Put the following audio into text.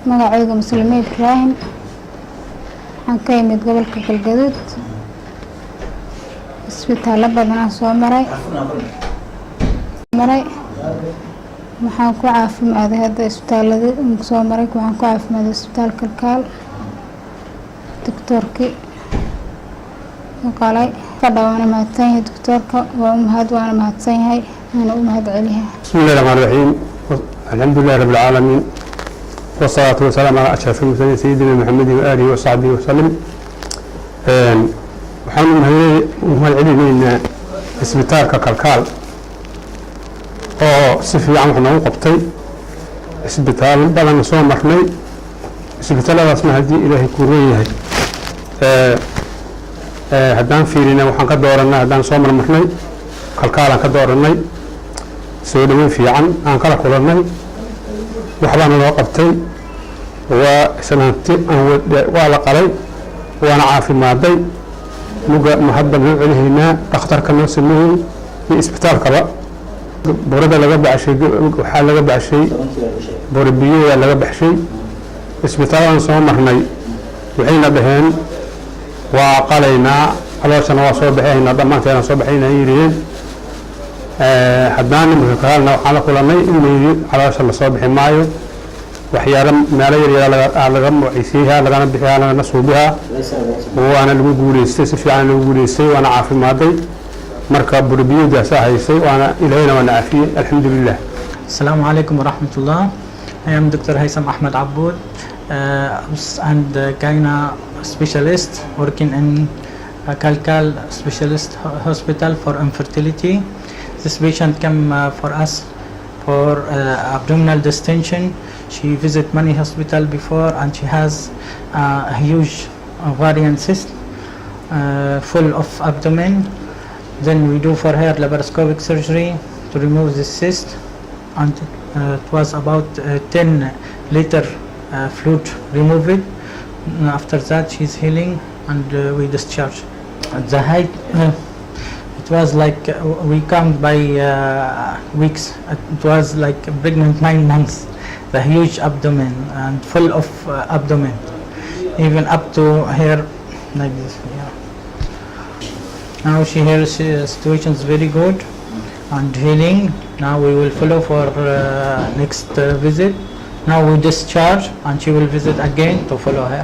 magacayga Muslime Ibrahim waxaan ka imid gobolka Galgaduud isbitaal badan soo maray waxaan ku caafimaaday hadda isbitaalada soo maray waxaan ku caafimaaday isbitaalka Kalkaal doctorki qalay fadhawana mahadsan yahay doctorka waana mahadsan yahay أنا أمهد عليها. بسم الله الرحمن الرحيم. الحمد لله رب العالمين والصلاة والسلام على أشرف المرسلين سيدنا محمد وآله وصحبه وسلم. وحنا أمهد علينا إسبيتال كالكال أو سفي عمرنا وقبتي إسبيتال بلنا سو مرني إسبيتال هذا اسمه هذه إلهي كورية هدان فيرنا وحنا كدورنا هدان سو مرني كالكال كدورنا soo dhaweyn fiican aan kala kulannay waxbaana loo qabtay waa isnaanti waa la qalay waana caafimaaday muga mahadban u celihaynaa dhakhtarka noo sameeyey iyo isbitaalkaba boorada laga baxshay waxaa laga baxshay boorbiyo laga baxshay isbitaalaan soo marnay waxayna dhaheen waa qalaynaa calooshana waa soo baxaynaa dhammaanteena soo baxaynaa yireen haddaan muhiimkaana waxaan la kulanay in caloosha la soo bixi maayo waxyaalo meelo yar laga muciisiyaa lagana bixiyaa lagana suubiyaa waana lagu guuleystay si fiican lagu guuleystay waana caafimaaday marka burbiyadaas haysay waana ilaahayna waana caafiyay alxamdulillah. Assalamu alaikum wa rahmatullah. I am Dr. Haysam Ahmed Aboud and gyna specialist working in Kalkal Specialist Hospital for Infertility. This patient came for us for abdominal distension. She visited many hospitals before and she has a huge ovarian cyst full of abdomen. Then we do for her laparoscopic surgery to remove this cyst and it was about 10 liter fluid removed. After that she's healing and we discharge. The height it was like we count by weeks. It was like pregnant 9 months. The huge abdomen and full of abdomen, even up to here like this. Yeah. Now her situation is very good and healing. Now we will follow for next visit. Now we discharge and she will visit again to follow her.